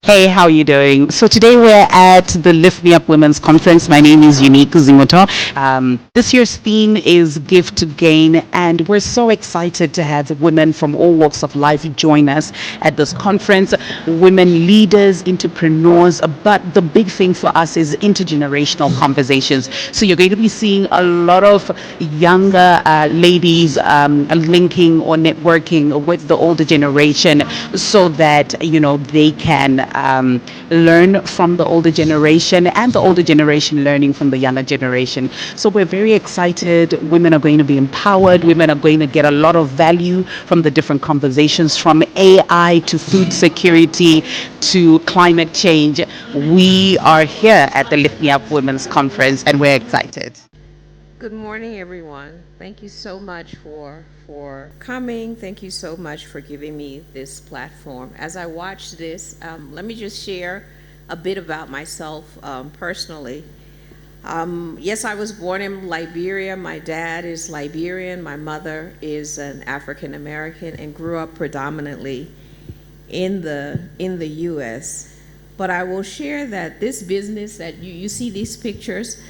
Hey, how are you doing? So today we're at the Lift Me Up Women's Conference. My name is Unique Zimoto. This year's theme is Give to Gain, and we're so excited to have women from all walks of life join us at this conference. Women leaders, entrepreneurs, but the big thing for us is intergenerational conversations. So you're going to be seeing a lot of younger ladies linking or networking with the older generation so that they can learn from the older generation and the older generation learning from the younger generation. So we're very excited. Women are going to be empowered. Women are going to get a lot of value from the different conversations, from AI to food security to climate change. We are here at the Lift Me Up Women's Conference and we're excited. Good morning, everyone. Thank you so much for coming. Thank you so much for giving me this platform. As I watch this, let me just share a bit about myself personally. Yes, I was born in Liberia. My dad is Liberian. My mother is an African American and grew up predominantly in the U.S. But I will share that this business that you see these pictures,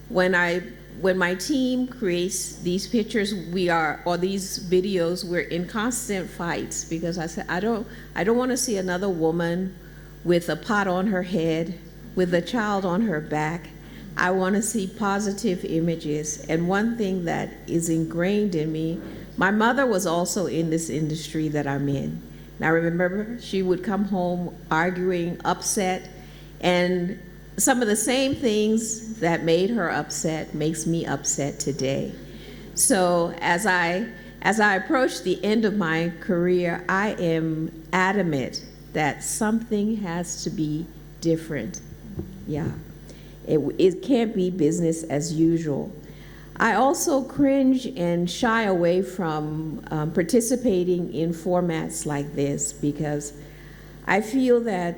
when my team creates these pictures, or these videos, we're in constant fights because I said I don't want to see another woman with a pot on her head, with a child on her back. I want to see positive images. And one thing that is ingrained in me, my mother was also in this industry that I'm in. And I remember she would come home arguing, upset, and some of the same things that made her upset makes me upset today. So as I approach the end of my career, I am adamant that something has to be different. Yeah. It can't be business as usual. I also cringe and shy away from participating in formats like this because I feel that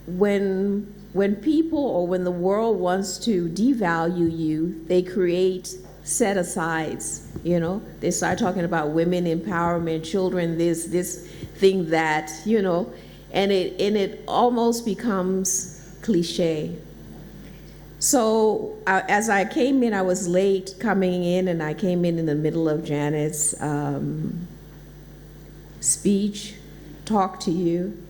when people or when the world wants to devalue you, they create set-asides, They start talking about women empowerment, children, this thing, that, and it almost becomes cliche. So as I came in, I was late coming in, and I came in the middle of Janet's speech, talk to you.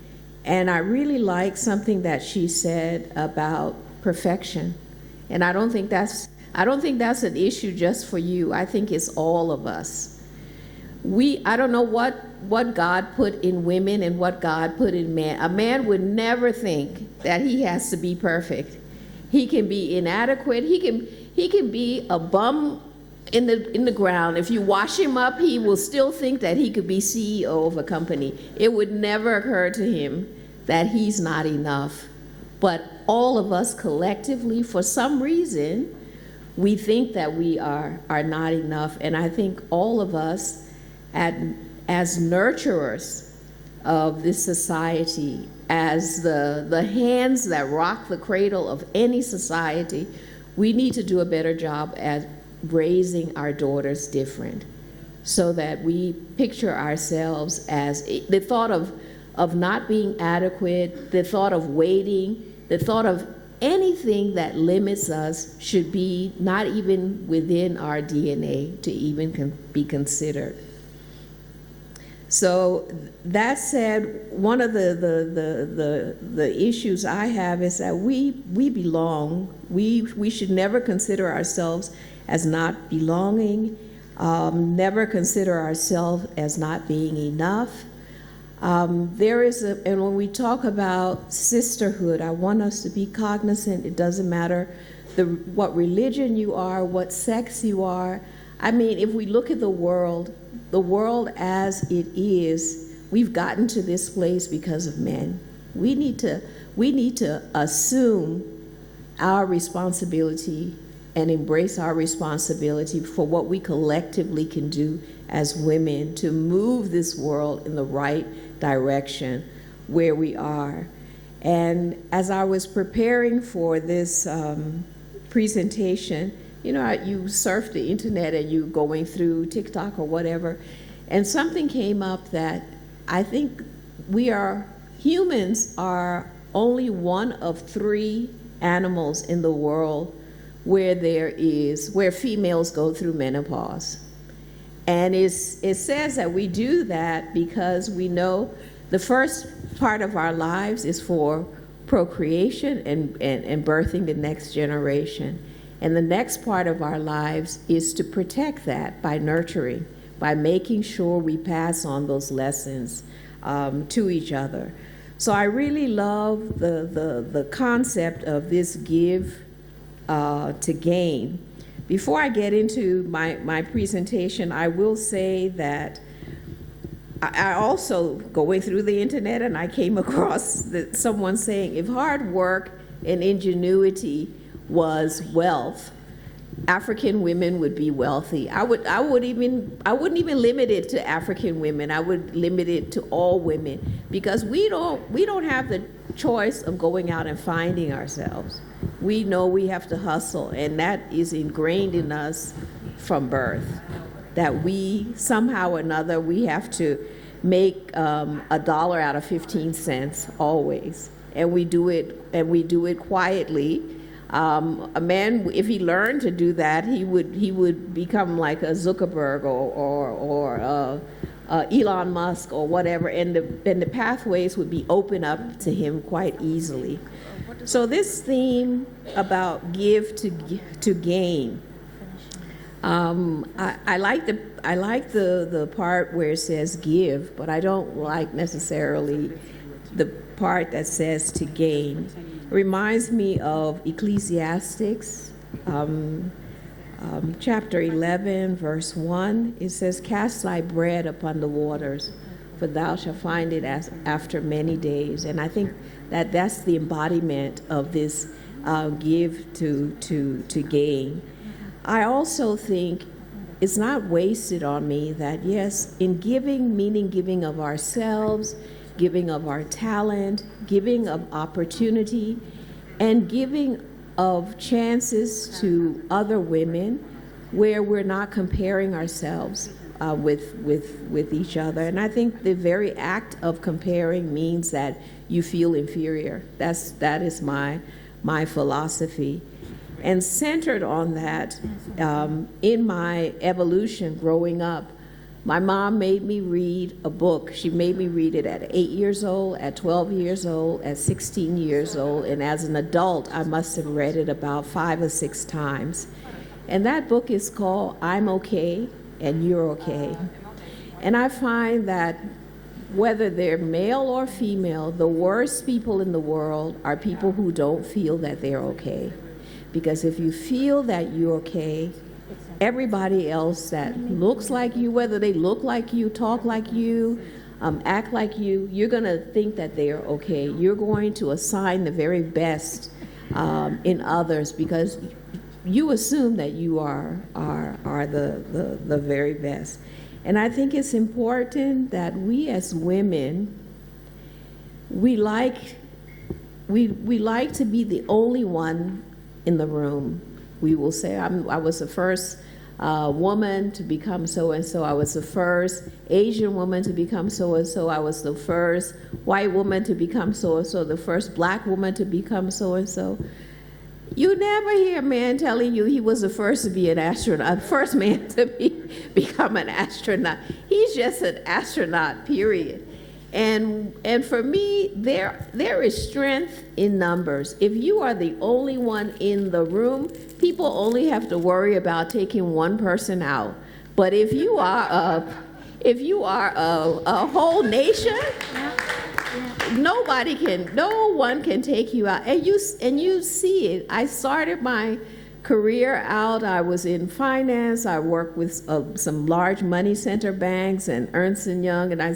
And I really like something that she said about perfection. And I don't think that's an issue just for you. I think it's all of us. I don't know what God put in women and what God put in man. A man would never think that he has to be perfect. He can be inadequate. He can be a bum in the ground. If you wash him up, he will still think that he could be CEO of a company. It would never occur to him that he's not enough. But all of us collectively, for some reason, we think that we are not enough. And I think all of us, as nurturers of this society, as the hands that rock the cradle of any society, we need to do a better job at raising our daughters different, so that we picture ourselves as the thought of not being adequate, the thought of waiting, the thought of anything that limits us should be not even within our DNA to even be considered. So that said, one of the issues I have is that we belong. We should never consider ourselves as not belonging, never consider ourselves as not being enough. And when we talk about sisterhood, I want us to be cognizant. It doesn't matter what religion you are, what sex you are. I mean, if we look at the world as it is, we've gotten to this place because of men. We need to assume our responsibility and embrace our responsibility for what we collectively can do as women to move this world in the right direction where we are. And as I was preparing for this presentation, you surf the internet and you going through TikTok or whatever, and something came up that I think humans are only one of 3 animals in the world where females go through menopause. And it says that we do that because we know the first part of our lives is for procreation and birthing the next generation. And the next part of our lives is to protect that by nurturing, by making sure we pass on those lessons to each other. So I really love the concept of this give to gain. Before I get into my presentation, I will say that I also, going through the internet, and I came across someone saying if hard work and ingenuity was wealth, African women would be wealthy. I wouldn't even limit it to African women. I would limit it to all women, because we don't have the choice of going out and finding ourselves. We know we have to hustle, and that is ingrained in us from birth, that we somehow or another we have to make $1 out of 15 cents always, and we do it quietly. A man, if he learned to do that, he would become like a Zuckerberg or Elon Musk or whatever, and the pathways would be open up to him quite easily. So this theme about give to gain, I like the part where it says give, but I don't like necessarily the part that says to gain. It reminds me of Ecclesiastes, chapter 11, verse 1. It says, "Cast thy bread upon the waters, for thou shalt find it after many days." And I think that that's the embodiment of this give to gain. I also think it's not wasted on me that, yes, in giving, meaning giving of ourselves, giving of our talent, giving of opportunity, and giving of chances to other women where we're not comparing ourselves with each other. And I think the very act of comparing means that you feel inferior. That is my philosophy. And centered on that, in my evolution growing up, my mom made me read a book. She made me read it at 8 years old, at 12 years old, at 16 years old, and as an adult, I must have read it about 5 or 6 times. And that book is called I'm Okay and You're Okay. And I find that whether they're male or female, the worst people in the world are people who don't feel that they're okay. Because if you feel that you're okay, everybody else that looks like you, whether they look like you, talk like you, act like you, you're going to think that they are okay. You're going to assign the very best in others because you assume that you are the very best. And I think it's important that we as women, we like to be the only one in the room. We will say, I was the first woman to become so-and-so. I was the first Asian woman to become so-and-so. I was the first white woman to become so-and-so, the first black woman to become so-and-so. You never hear a man telling you he was the first to be an astronaut, first man to become an astronaut. He's just an astronaut, period. And for me, there is strength in numbers. If you are the only one in the room, people only have to worry about taking one person out. But if you are a whole nation, no one can take you out. And you see it. I started my career out. I was in finance. I worked with some large money center banks and Ernst & Young, and I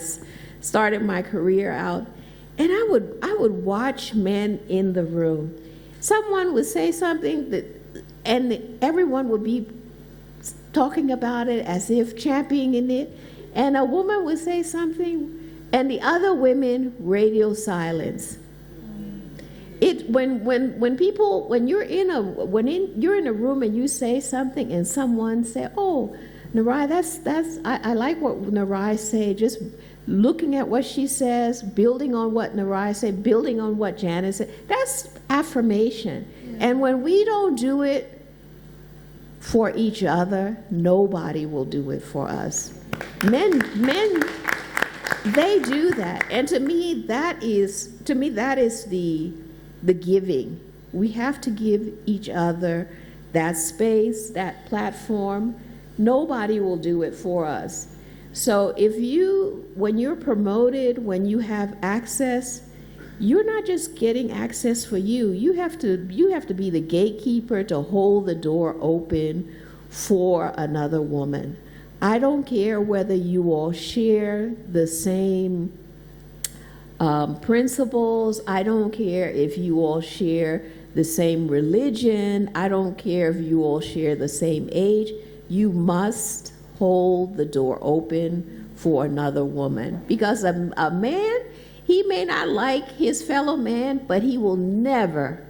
started my career out, and I would watch men in the room. Someone would say something and everyone would be talking about it as if championing it, and a woman would say something, and the other women radio silence. When you're in a room and you say something and someone say, "Oh, Narai, that's I like what Narai say. Just looking at what she says, building on what Naraya said, building on what Janice said. That's affirmation. And when we don't do it for each other, nobody will do it for us. Men, they do that. And to me, that is the giving. We have to give each other that space, that platform. Nobody will do it for us. So when you're promoted, when you have access, you're not just getting access for you. You have to be the gatekeeper to hold the door open for another woman. I don't care whether you all share the same principles. I don't care if you all share the same religion. I don't care if you all share the same age. You must hold the door open for another woman. Because a man, he may not like his fellow man, but you will never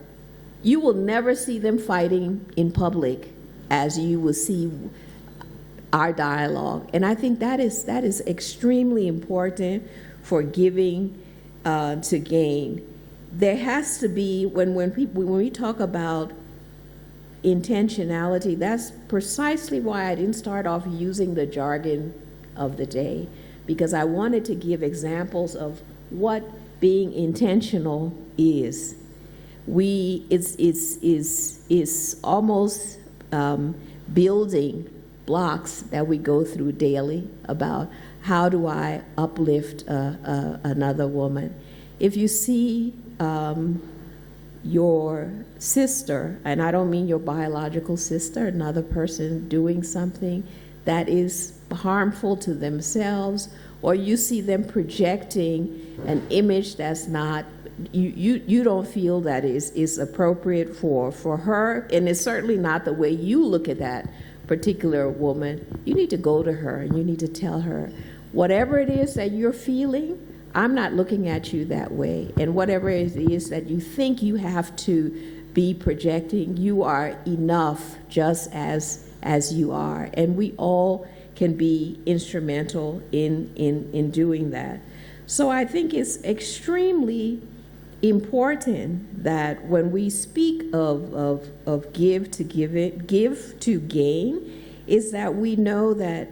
see them fighting in public as you will see our dialogue. And I think that is extremely important for giving to gain. There has to be, when we talk about intentionality, that's precisely why I didn't start off using the jargon of the day, because I wanted to give examples of what being intentional is. It's almost building blocks that we go through daily about how do I uplift another woman. If you see your sister, and I don't mean your biological sister, another person doing something that is harmful to themselves, or you see them projecting an image that's not, you don't feel that is appropriate for her, and it's certainly not the way you look at that particular woman, you need to go to her and you need to tell her, whatever it is that you're feeling, I'm not looking at you that way. And whatever it is that you think you have to be projecting, you are enough just as you are. And we all can be instrumental in doing that. So I think it's extremely important that when we speak of give to gain, is that we know that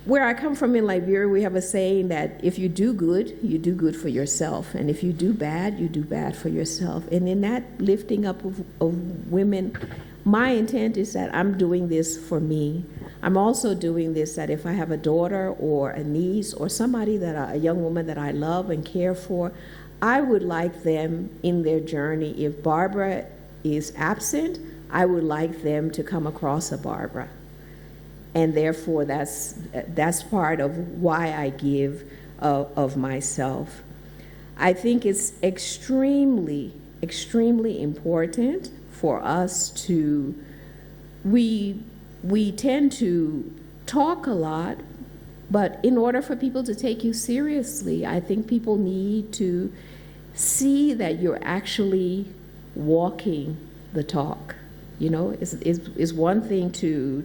where I come from in Liberia, we have a saying that if you do good for yourself. And if you do bad, you do bad for yourself. And in that lifting up of women, my intent is that I'm doing this for me. I'm also doing this that if I have a daughter or a niece or somebody a young woman that I love and care for, I would like them in their journey. If Barbara is absent, I would like them to come across a Barbara. And therefore, that's part of why I give of myself. I think it's extremely, extremely important for us to, we tend to talk a lot, but in order for people to take you seriously, I think people need to see that you're actually walking the talk. You know, it's one thing to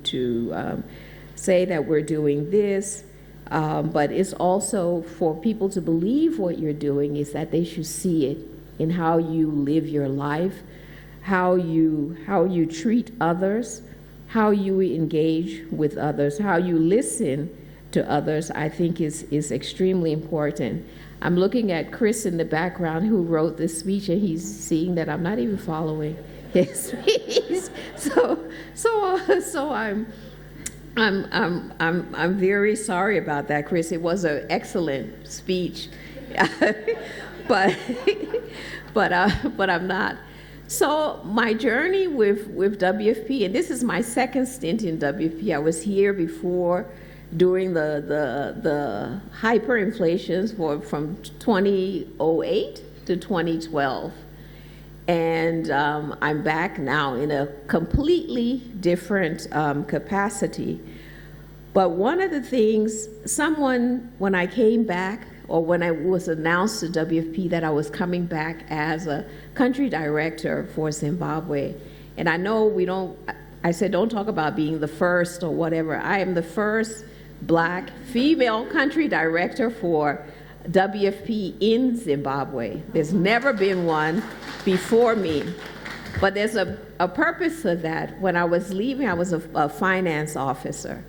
say that we're doing this, but it's also for people to believe what you're doing is that they should see it in how you live your life, how you treat others, how you engage with others, how you listen to others. I think is extremely important. I'm looking at Chris in the background who wrote this speech, and he's seeing that I'm not even following his speech. So I'm very sorry about that, Chris. It was an excellent speech, but I'm not. So my journey with WFP, and this is my second stint in WFP. I was here before during the hyperinflations from 2008 to 2012. And I'm back now in a completely different capacity. But one of the things, when I came back, or when I was announced to WFP that I was coming back as a country director for Zimbabwe, and I know I said don't talk about being the first or whatever. I am the first black female country director for WFP in Zimbabwe. There's never been one before me. But there's a purpose to that. When I was leaving, I was a finance officer.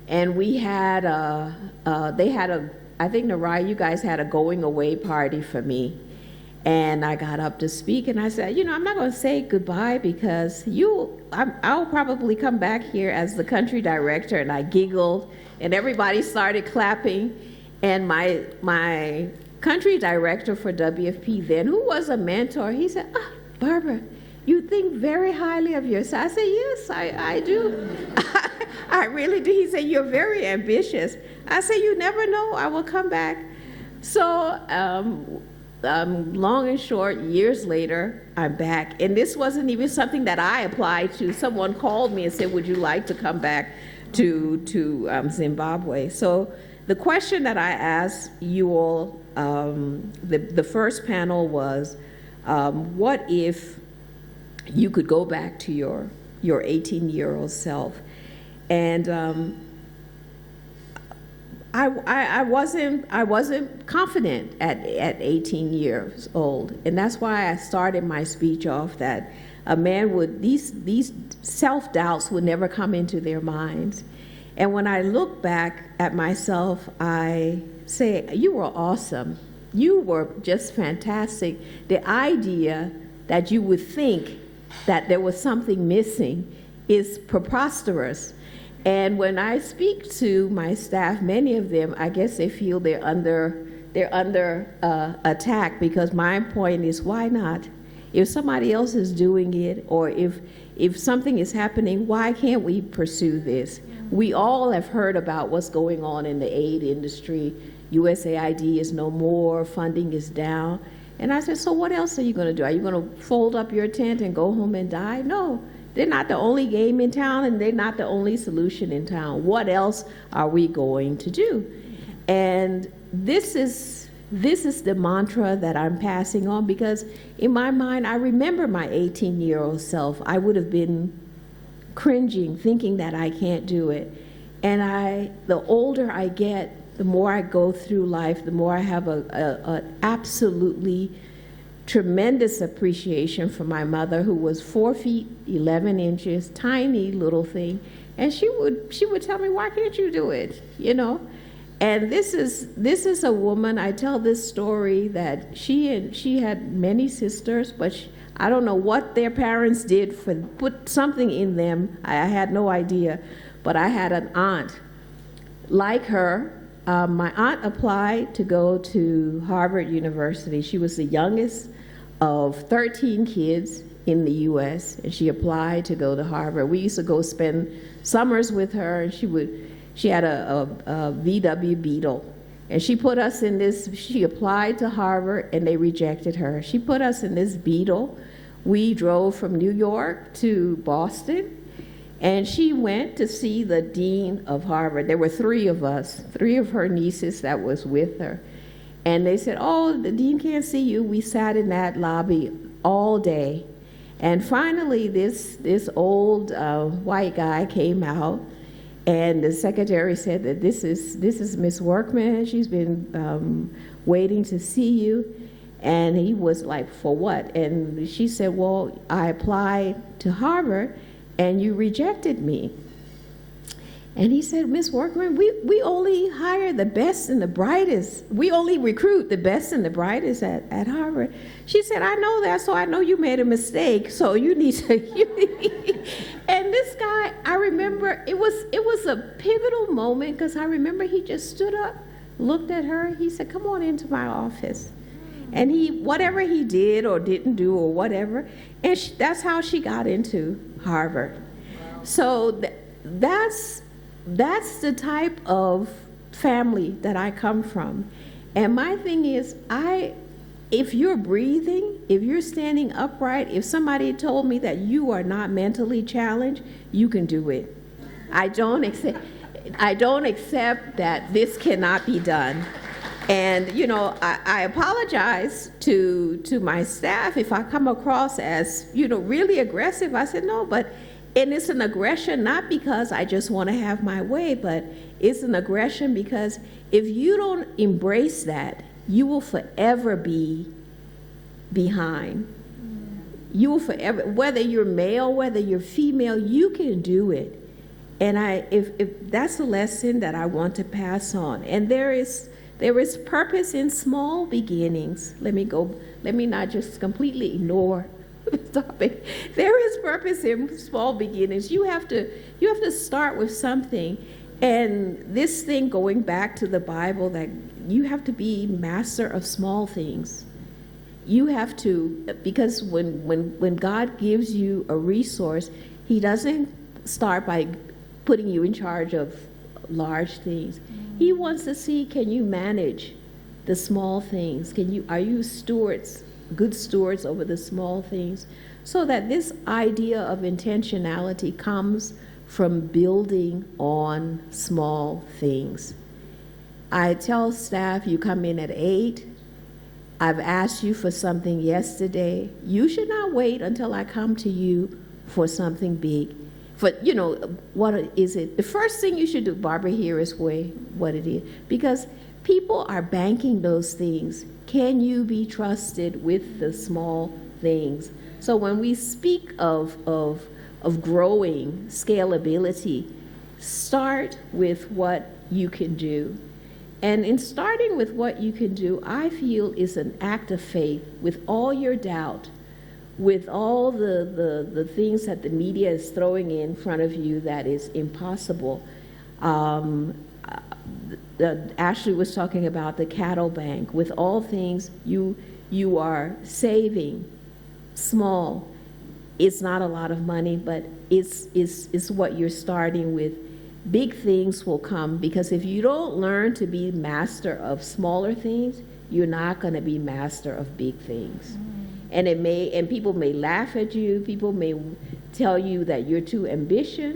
And we had I think, Naraya, you guys had a going away party for me. And I got up to speak, and I said, I'm not going to say goodbye because I'll probably come back here as the country director. And I giggled, and everybody started clapping. And my country director for WFP then, who was a mentor, he said, Barbara, you think very highly of yourself. I said, yes, I do. I really do. He said, you're very ambitious. I said, you never know, I will come back. So long and short, years later, I'm back. And this wasn't even something that I applied to. Someone called me and said, would you like to come back to Zimbabwe? So the question that I asked you all, the first panel was, what if you could go back to your 18-year-old self? And I wasn't confident at 18 years old, and that's why I started my speech off that a man would these self-doubts would never come into their minds. And when I look back at myself, I say, you were awesome. You were just fantastic. The idea that you would think that there was something missing is preposterous. And when I speak to my staff, many of them, I guess they feel they're under attack, because my point is, why not? If somebody else is doing it, or if something is happening, why can't we pursue this? We all have heard about what's going on in the aid industry. USAID is no more, funding is down. And I said, so what else are you going to do? Are you going to fold up your tent and go home and die? No. They're not the only game in town, and they're not the only solution in town. What else are we going to do? And this is the mantra that I'm passing on, because in my mind, I remember my 18-year-old self. I would have been cringing, thinking that I can't do it. And the older I get, the more I go through life, the more I have an absolutely tremendous appreciation for my mother, who was 4 feet 11 inches, tiny little thing, and she would tell me, why can't you do it, And this is a woman. I tell this story that she had many sisters, but I don't know what their parents did put something in them. I had no idea, but I had an aunt like her. My aunt applied to go to Harvard University. She was the youngest of 13 kids in the U.S., and she applied to go to Harvard. We used to go spend summers with her, and she had a VW Beetle, and she put us in this. She applied to Harvard, and they rejected her. She put us in this Beetle. We drove from New York to Boston, and she went to see the dean of Harvard. There were 3 of us, 3 of her nieces that was with her. And they said, oh, the dean can't see you. We sat in that lobby all day. And finally, this old white guy came out, and the secretary said that this is Miss Workman. She's been waiting to see you. And he was like, for what? And she said, well, I applied to Harvard, and you rejected me. And he said, Miss Workman, we only hire the best and the brightest. We only recruit the best and the brightest at Harvard. She said, I know that, so I know you made a mistake, so you need to. And this guy, I remember, it was a pivotal moment, because I remember he just stood up, looked at her, he said, come on into my office. And whatever he did or didn't do or whatever, and that's how she got into Harvard. So that's the type of family that I come from. And my thing is, if you're breathing, if you're standing upright, if somebody told me that you are not mentally challenged, you can do it. I don't accept that this cannot be done. And, I apologize to my staff if I come across as, really aggressive. I said, no, but And it's an aggression, not because I just want to have my way, but it's an aggression because if you don't embrace that, you will forever be behind. You will forever, whether you're male, whether you're female, you can do it. And if that's the lesson that I want to pass on. And there is purpose in small beginnings. Let me not just completely ignore the topic. There is purpose in small beginnings. You have to start with something. And this thing, going back to the Bible, that you have to be master of small things. You have to, because when God gives you a resource, he doesn't start by putting you in charge of large things. He wants to see, can you manage the small things? Are you good stewards over the small things? So that this idea of intentionality comes from building on small things. I tell staff, you come in at 8, I've asked you for something yesterday. You should not wait until I come to you for something big. What is it? The first thing you should do, Barbara, here is what it is. Because people are banking those things. Can you be trusted with the small things? So when we speak of growing scalability, start with what you can do. And in starting with what you can do, I feel is an act of faith with all your doubt, with all the things that the media is throwing in front of you that is impossible. Ashley was talking about the cattle bank. With all things you are saving small. It's not a lot of money, but it's what you're starting with. Big things will come, because if you don't learn to be master of smaller things, you're not going to be master of big things. And people may laugh at you. People may tell you that you're too ambitious,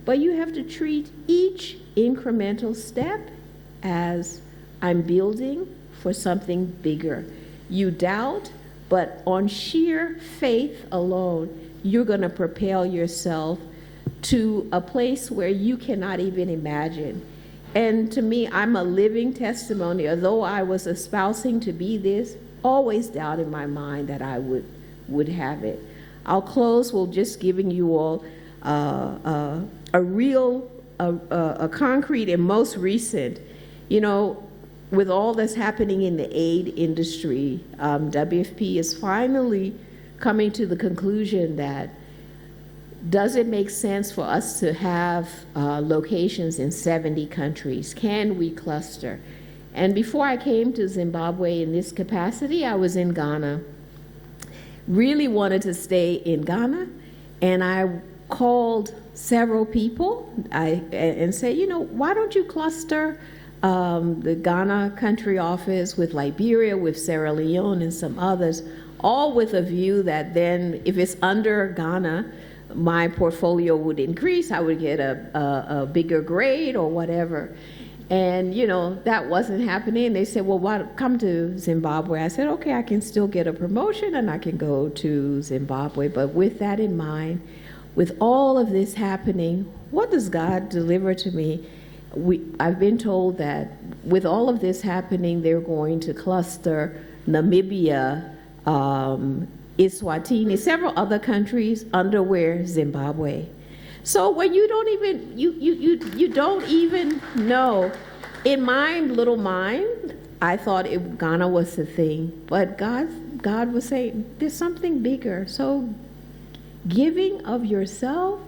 but you have to treat each incremental step as I'm building for something bigger. You doubt, but on sheer faith alone, you're going to propel yourself to a place where you cannot even imagine. And to me, I'm a living testimony. Although I was espousing to be this, always doubt in my mind that I would have it. I'll close with just giving you all a concrete and most recent, with all that's happening in the aid industry, WFP is finally coming to the conclusion that does it make sense for us to have locations in 70 countries? Can we cluster? And before I came to Zimbabwe in this capacity, I was in Ghana. Really wanted to stay in Ghana, and I called several people and said, why don't you cluster the Ghana country office with Liberia, with Sierra Leone, and some others, all with a view that then if it's under Ghana, my portfolio would increase, I would get a bigger grade or whatever. And, that wasn't happening. They said, well, why come to Zimbabwe? I said, okay, I can still get a promotion and I can go to Zimbabwe. But with that in mind, with all of this happening, what does God deliver to me? I've been told that with all of this happening, they're going to cluster Namibia, Eswatini, several other countries under where Zimbabwe. So when you don't even you don't even know, in my little mind, I thought Ghana was the thing, but God was saying there's something bigger. So giving of yourself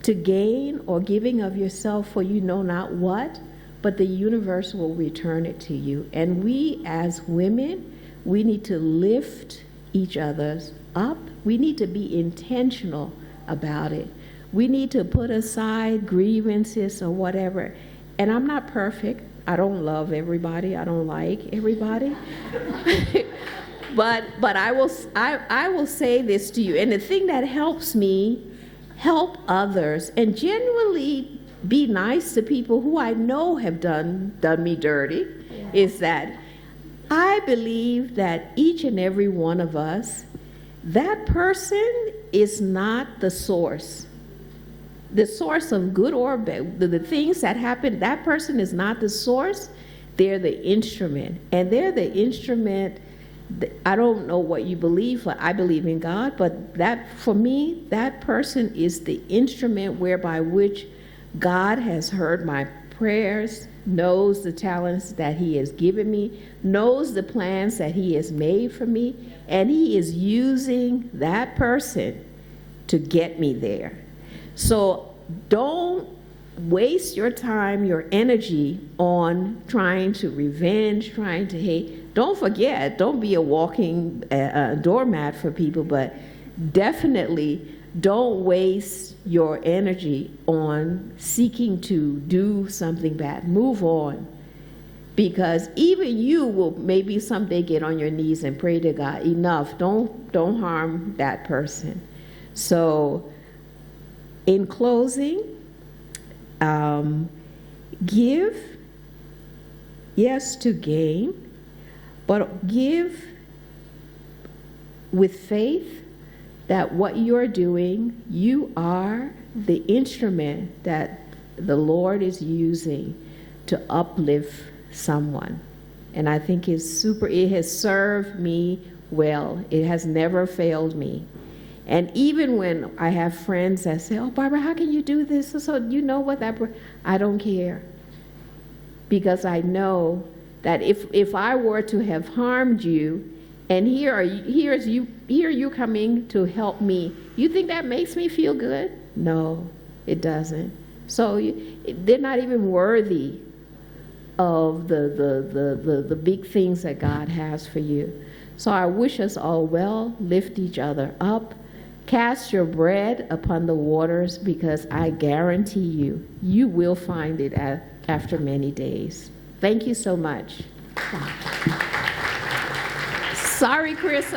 to gain, or giving of yourself for you know not what, but the universe will return it to you. And we as women, we need to lift each other's up. We need to be intentional about it. We need to put aside grievances or whatever. And I'm not perfect. I don't love everybody. I don't like everybody. but I will say this to you. And the thing that helps me help others and genuinely be nice to people who I know have done me dirty is that I believe that each and every one of us, that person is not the source. The source of good or bad, the things that happen, that person is not the source. They're the instrument. And they're the instrument. I don't know what you believe, but I believe in God. But that, for me, that person is the instrument whereby which God has heard my prayers, knows the talents that he has given me, knows the plans that he has made for me, and he is using that person to get me there. So don't waste your time, your energy on trying to revenge, trying to hate. Don't forget, don't be a walking doormat for people, but definitely don't waste your energy on seeking to do something bad. Move on. Because even you will maybe someday get on your knees and pray to God, enough. Don't harm that person. So in closing, give, yes, to gain, but give with faith that what you're doing, you are the instrument that the Lord is using to uplift someone. And I think it has served me well. It has never failed me. And even when I have friends that say, oh, Barbara, how can you do this? So you know what, I don't care. Because I know that if I were to have harmed you, and here you coming to help me, you think that makes me feel good? No, it doesn't. So they're not even worthy of the big things that God has for you. So I wish us all well. Lift each other up. Cast your bread upon the waters, because I guarantee you will find it after many days. Thank you so much. Sorry, Chris.